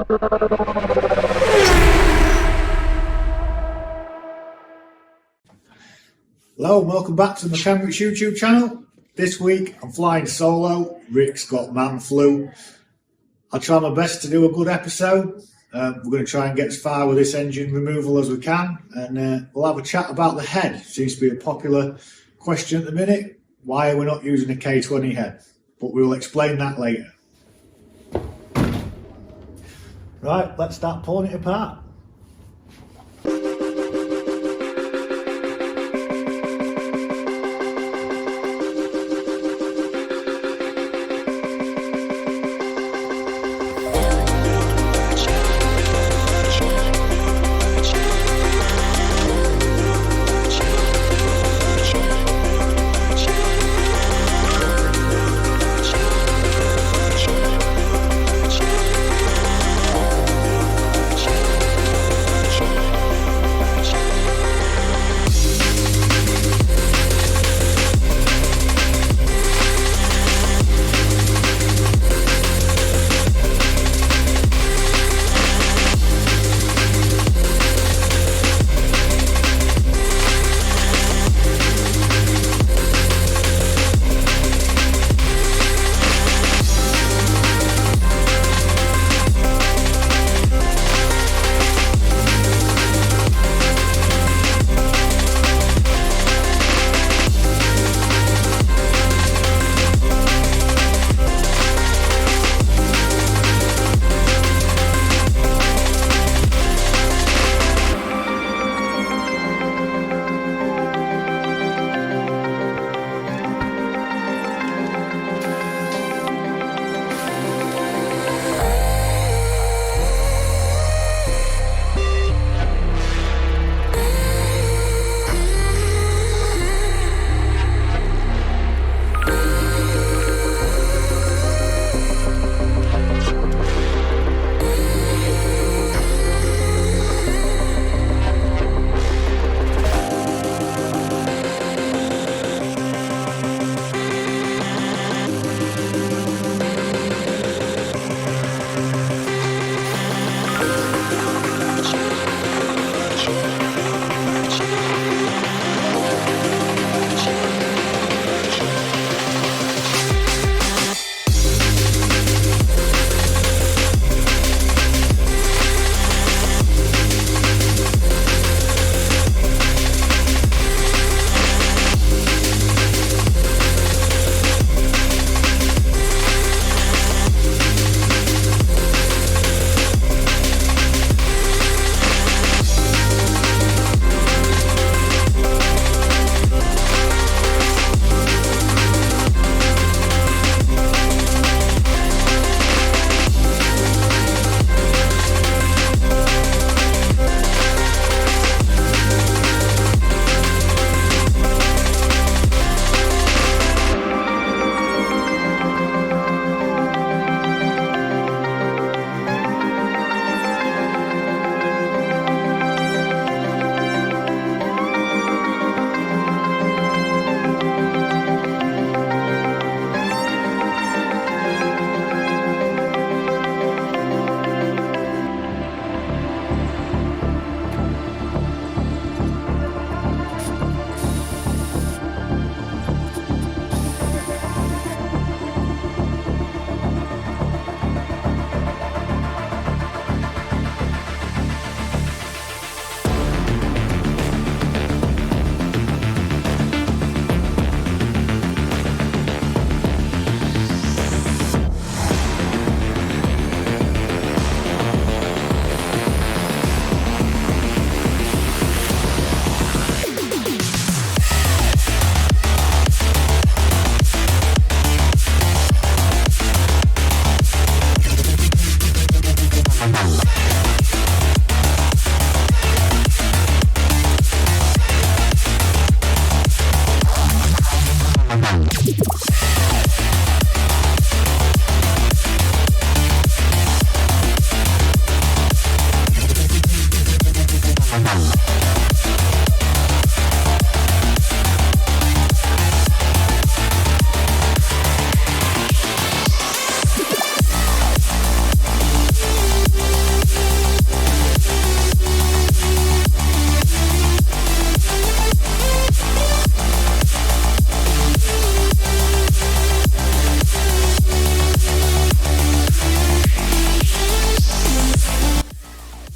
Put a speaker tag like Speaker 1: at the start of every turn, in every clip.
Speaker 1: Hello and welcome back to the Mechanics YouTube channel. This week I'm flying solo. Rick's got man flu. I'll try my best to do a good episode. We're going to try and get as far with this engine removal as we can, and we'll have a chat about the head. Seems to be a popular question at the minute. Why are we not using a K20 head? But we'll explain that later. Right, let's start pulling it apart.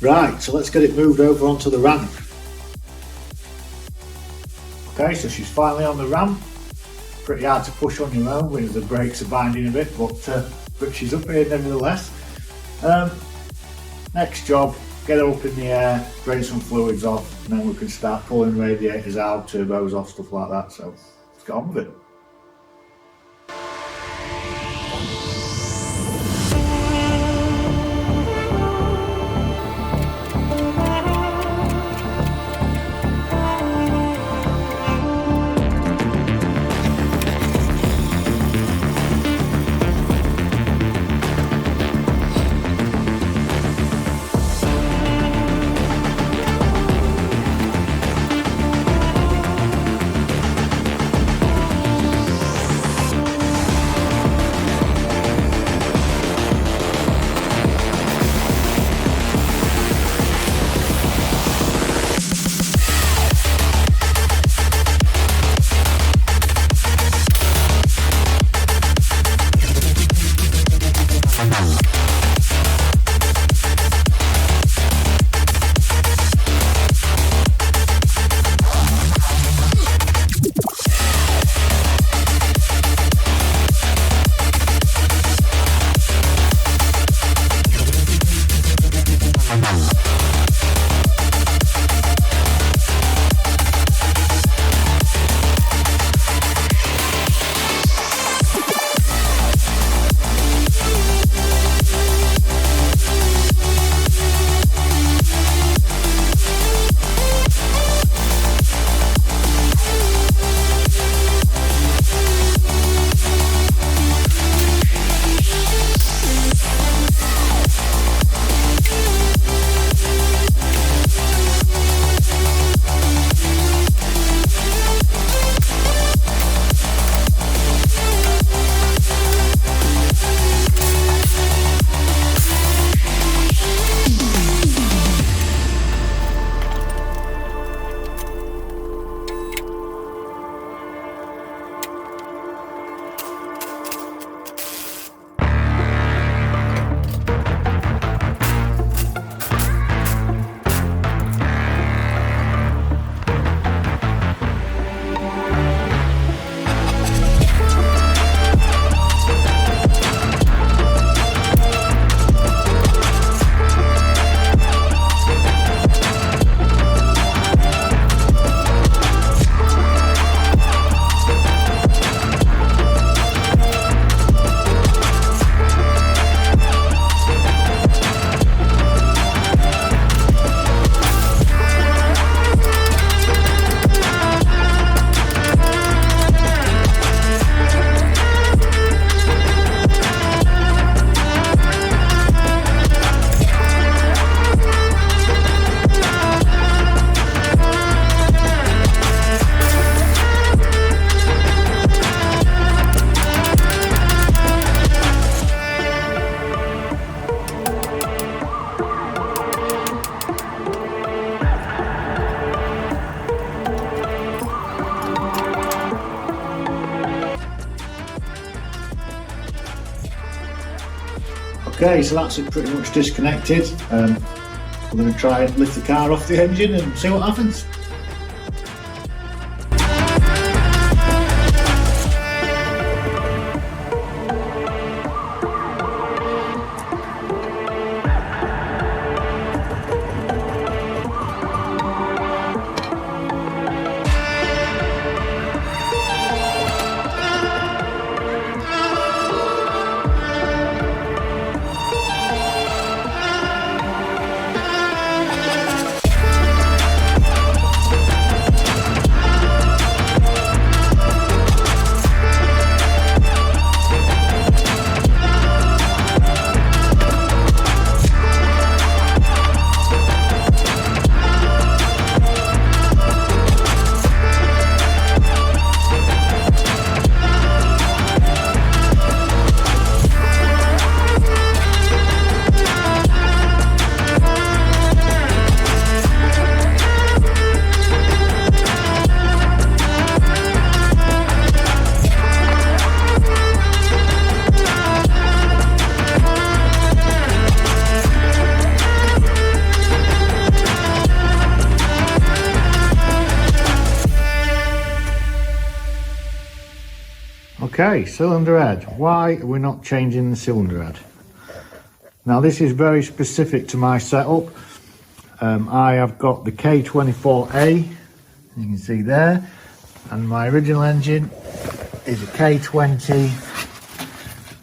Speaker 1: Right, so let's get it moved over onto the ramp. Okay, so she's finally on the ramp. Pretty hard to push on your own when the brakes are binding a bit, but she's up here nevertheless. Next job, get her up in the air, drain some fluids off, and then we can start pulling radiators out, turbos off, stuff like that. So let's get on with it. Okay, so that's it pretty much disconnected. We're going to try and lift the car off the engine and see what happens. Okay, cylinder head. Why are we not changing the cylinder head? Now this is very specific to my setup. I have got the K24A, you can see there, and my original engine is a K20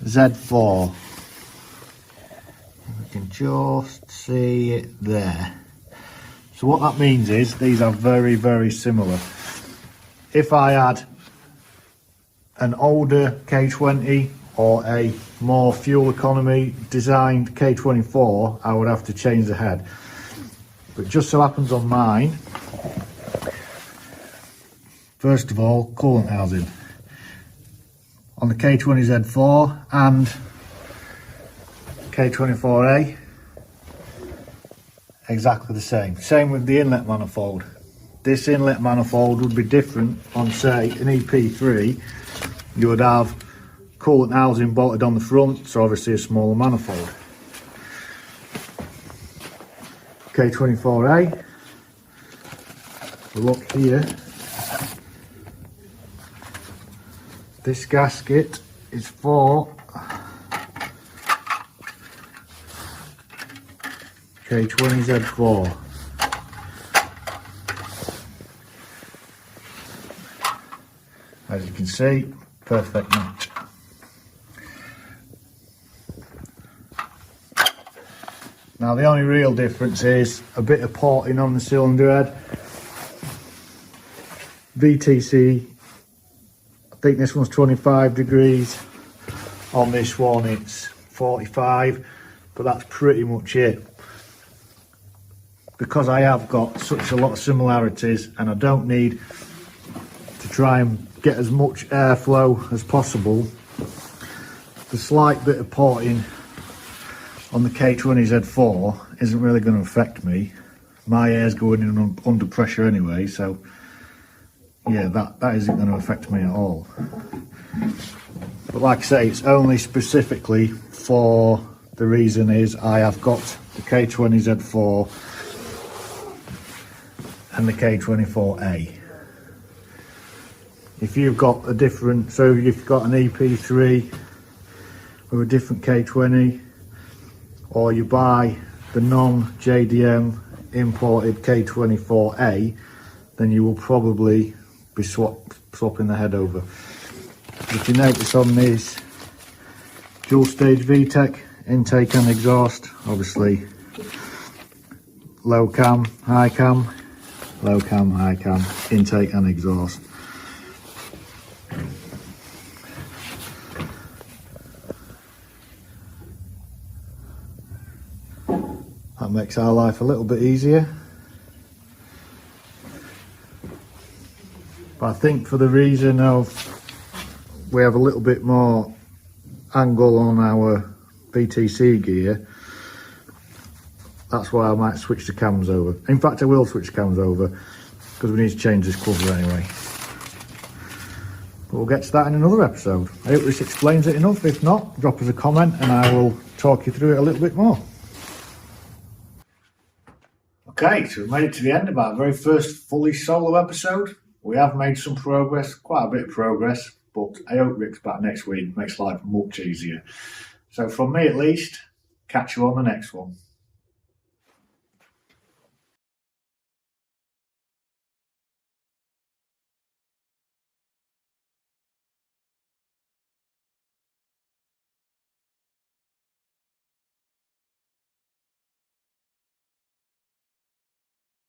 Speaker 1: Z4. You can just see it there. So what that means is these are very, very similar. If I had an older K20 or a more fuel economy designed K24, I would have to change the head. But just so happens on mine, first of all, coolant housing. On the K20 Z4 and K24A, exactly the same. Same with the inlet manifold. This inlet manifold would be different on, say, an EP3. You would have coolant housing bolted on the front, so obviously a smaller manifold. K24A, look here, this gasket is for K20 Z4. As you can see, perfect match. Now the only real difference is a bit of porting on the cylinder head. VTC, I think this one's 25 degrees. On this one it's 45, but that's pretty much it. Because I have got such a lot of similarities and I don't need to try and get as much airflow as possible, the slight bit of porting on the K20 Z4 isn't really going to affect me. My air's going in under pressure anyway, so yeah, that isn't going to affect me at all. But like I say, it's only specifically for the reason is I have got the K20 Z4 and the K24A. If you've got a different, so if you've got an EP3 with a different K20, or you buy the non-JDM imported K24A, then you will probably be swapping the head over. If you notice on this dual stage VTEC, intake and exhaust, obviously low cam, high cam, low cam, high cam, intake and exhaust. That makes our life a little bit easier. But I think for the reason of we have a little bit more angle on our VTC gear, that's why I might switch the cams over. In fact, I will switch the cams over because we need to change this cover anyway. But we'll get to that in another episode. I hope this explains it enough. If not, drop us a comment and I will talk you through it a little bit more. Okay, so we've made it to the end of our very first fully solo episode. We have made some progress, quite a bit of progress, but I hope Rick's back next week. Makes life much easier. So from me at least, catch you on the next one.